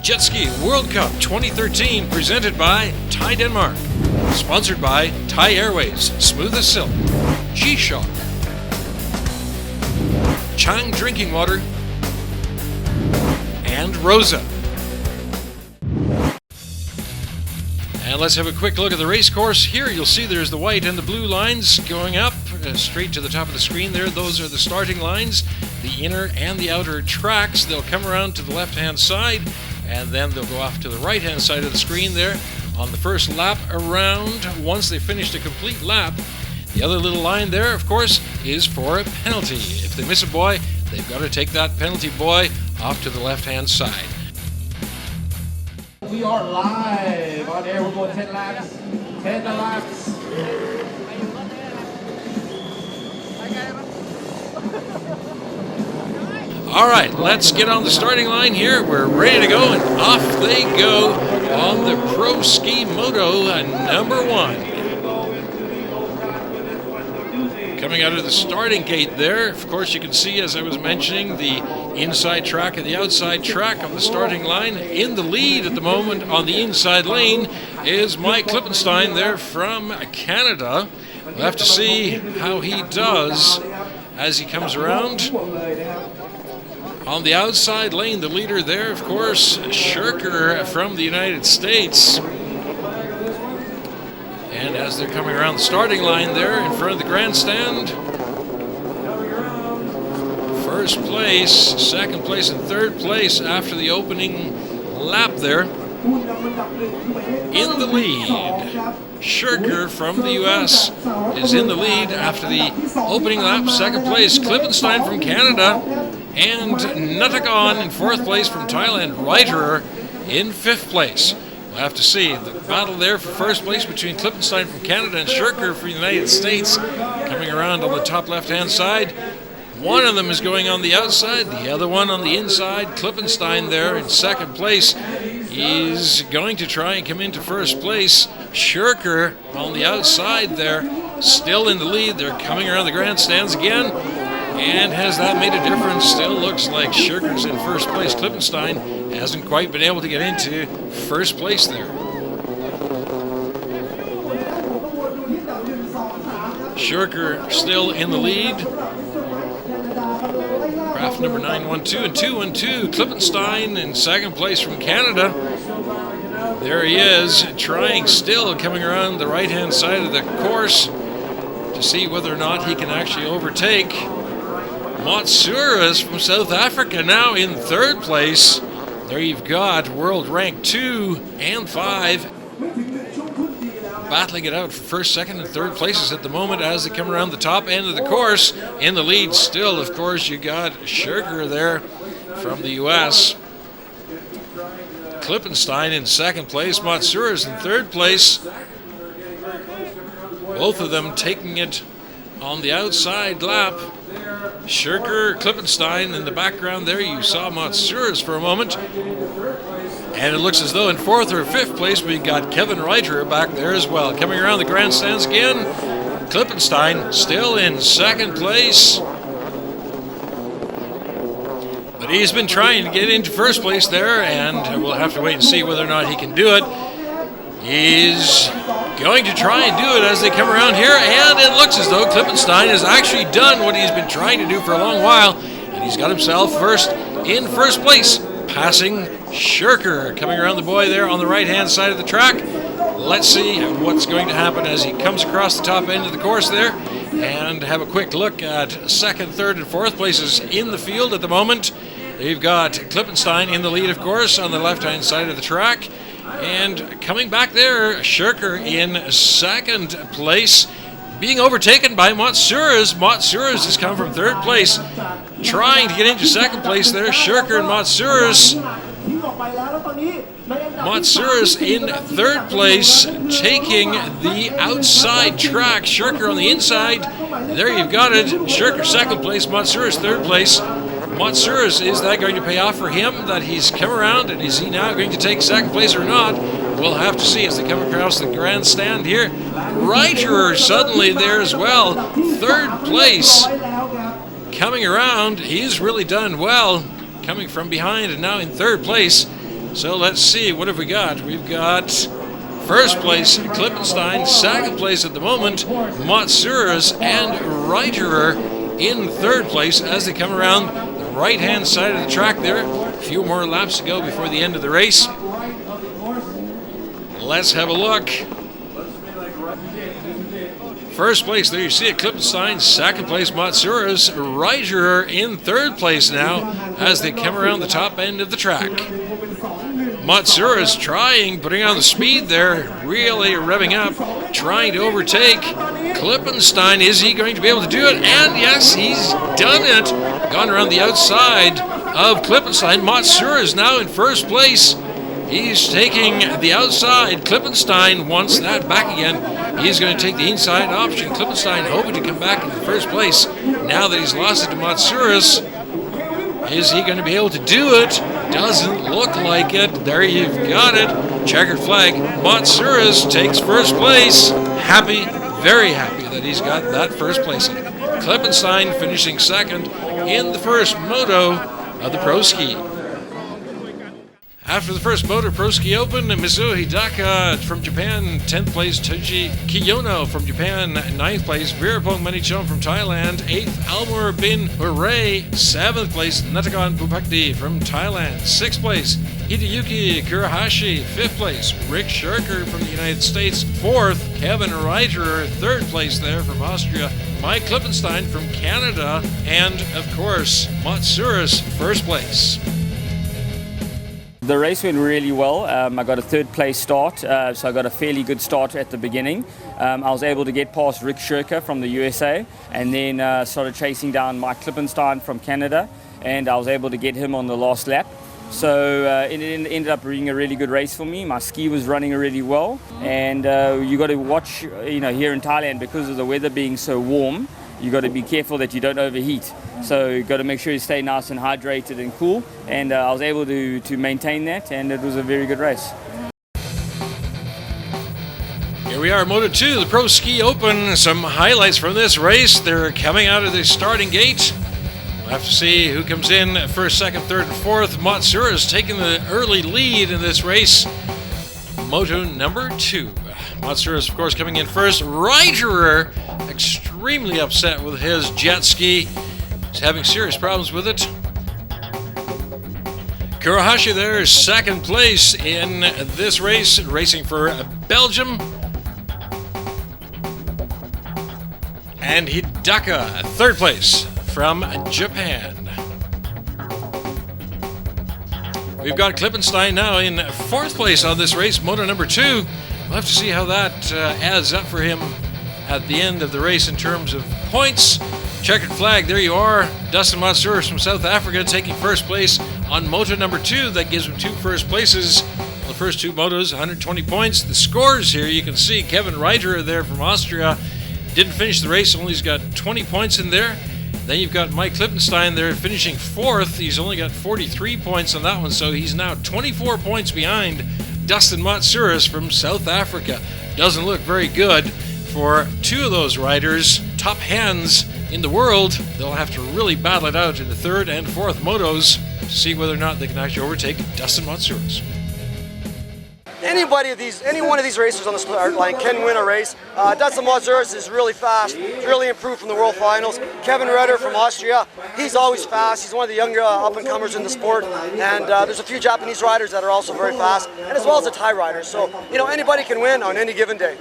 Jet Ski World Cup 2013 presented by Thai Denmark. Sponsored by Thai Airways, Smooth as Silk, G-Shock, Chang Drinking Water, and Rosa. And let's have a quick look at the race course. Here you'll see there's the white and the blue lines going up straight to the top of the screen there. Those are the starting lines, the inner and the outer tracks. They'll come around to the left-hand side, and then they'll go off to the right-hand side of the screen there on the first lap around. Once they've finished a complete lap, the other little line there, of course, is for a penalty. If they miss a buoy, they've got to take that penalty buoy off to the left-hand side. We are live on air. We're going 10 laps. 10 laps. All right, let's get on the starting line here. We're ready to go, and off they go on the Pro Ski Moto number 1. Coming out of the starting gate there, of course, you can see, as I was mentioning, the inside track and the outside track on the starting line. In the lead at the moment on the inside lane is Mike Klippenstein there from Canada. We'll have to see how he does as he comes around. On the outside lane, the leader there, of course, Shirker from the United States. And as they're coming around the starting line there in front of the grandstand, first place, second place, and third place after the opening lap there. In the lead, Shirker from the U.S. is in the lead after the opening lap. Second place, Klippenstein from Canada, and Nutagon in fourth place from Thailand. Reiterer in fifth place. We'll have to see the battle there for first place between Klippenstein from Canada and Shirker from the United States. Coming around on the top left-hand side. One of them is going on the outside, the other one on the inside. Klippenstein there in second place is going to try and come into first place. Shirker on the outside there, still in the lead. They're coming around the grandstands again. And has that made a difference? Still looks like Shirker's in first place. Klippenstein hasn't quite been able to get into first place there. Shirker still in the lead. Craft number 912 and 212. Klippenstein in second place from Canada. There he is, trying still, coming around the right-hand side of the course to see whether or not he can actually overtake Matsuras from South Africa, now in third place. There you've got world rank 2 and 5 battling it out for first, second, and third places at the moment as they come around the top end of the course. In the lead still, of course, you got Shirker there from the U.S. Klippenstein in second place, Matsuras in third place. Both of them taking it on the outside lap. Shirker, Klippenstein in the background there. You saw Matsuras for a moment. And it looks as though in fourth or fifth place we got Kevin Reiterer back there as well. Coming around the grandstands again, Klippenstein still in second place. But he's been trying to get into first place there, and we'll have to wait and see whether or not he can do it. He's going to try and do it as they come around here, and it looks as though Klippenstein has actually done what he's been trying to do for a long while, and he's got himself in first place, passing Shirker. Coming around the buoy there on the right-hand side of the track. Let's see what's going to happen as he comes across the top end of the course there, and have a quick look at second, third, and fourth places in the field at the moment. You've got Klippenstein in the lead, of course, on the left-hand side of the track. And coming back there, Shirker in second place, being overtaken by Matsuras. Matsuras has come from third place, trying to get into second place there. Shirker and Matsuras. Matsuras in third place, taking the outside track. Shirker on the inside. There you've got it. Shirker second place, Matsuras third place. Matsuras, is that going to pay off for him that he's come around, and is he now going to take second place or not? We'll have to see as they come across the grandstand here. Reiterer suddenly there as well, third place. Coming around, he's really done well, coming from behind and now in third place. So let's see, what have we got? We've got first place Klippenstein, second place at the moment Matsuras, and Reiterer in third place as they come around the right-hand side of the track there. A few more laps to go before the end of the race. Let's have a look. First place, there you see it, Klippenstein. Second place, Matsuras. Reiterer in third place now as they come around the top end of the track. Matsuras trying, putting on the speed there, really revving up, trying to overtake Klippenstein. Is he going to be able to do it? And yes, he's done it. Gone around the outside of Klippenstein. Matsuras now in first place. He's taking the outside. Klippenstein wants that back again. He's going to take the inside option. Klippenstein hoping to come back in first place now that he's lost it to Matsuras. Is he going to be able to do it? Doesn't look like it. There you've got it. Checkered flag. Matsuras takes first place. Happy, very happy that he's got that first place. Klippenstein finishing second in the first moto of the Pro Ski. After the first Moto Pro Ski Open, Mizuho Hidaka from Japan, 10th place. Toji Kiyono from Japan, 9th place. Virapong Manichon from Thailand, 8th. Almur Bin Hooray, 7th place. Natagon Bupakdi from Thailand, 6th place. Hideyuki Kurahashi, 5th place. Rick Scherker from the United States, 4th. Kevin Reiterer, 3rd place there from Austria. Mike Klippenstein from Canada, and of course, Matsuras, 1st place. The race went really well. I got a third place start, so I got a fairly good start at the beginning. I was able to get past Rick Scherker from the USA, and then started chasing down Mike Klippenstein from Canada, and I was able to get him on the last lap. So it ended up being a really good race for me. My ski was running really well, and you got to watch, here in Thailand, because of the weather being so warm, you got to be careful that you don't overheat. So you got to make sure you stay nice and hydrated and cool. And I was able to maintain that, and it was a very good race. Here we are, Moto 2, the Pro Ski Open. Some highlights from this race. They're coming out of the starting gate. We'll have to see who comes in first, second, third, and fourth. Matsuras taking the early lead in this race. Moto number 2. Matsuras, of course, coming in first. Reiterer, extremely upset with his jet ski. He's having serious problems with it. Kurahashi there, second place in this race, racing for Belgium. And Hidaka, third place from Japan. We've got Klippenstein now in fourth place on this race, Moto number 2. We'll have to see how that adds up for him at the end of the race in terms of points. Checkered flag, there you are. Dustin Matsuras from South Africa taking first place on Moto number 2. That gives him 2 first places. The first 2 motos, 120 points. The scores here, you can see Kevin Reiterer there from Austria. Didn't finish the race, only's got 20 points in there. Then you've got Mike Klippenstein there finishing 4th. He's only got 43 points on that one, so he's now 24 points behind Dustin Matsuras from South Africa. Doesn't look very good for 2 of those riders, top hands in the world. They'll have to really battle it out in the 3rd and 4th motos to see whether or not they can actually overtake Dustin Matsuras. Any one of these racers on the start line can win a race. Dustin Matsuras is really fast. He's really improved from the World Finals. Kevin Reiterer from Austria, he's always fast. He's one of the younger up-and-comers in the sport. And there's a few Japanese riders that are also very fast, and as well as the Thai riders. So, anybody can win on any given day.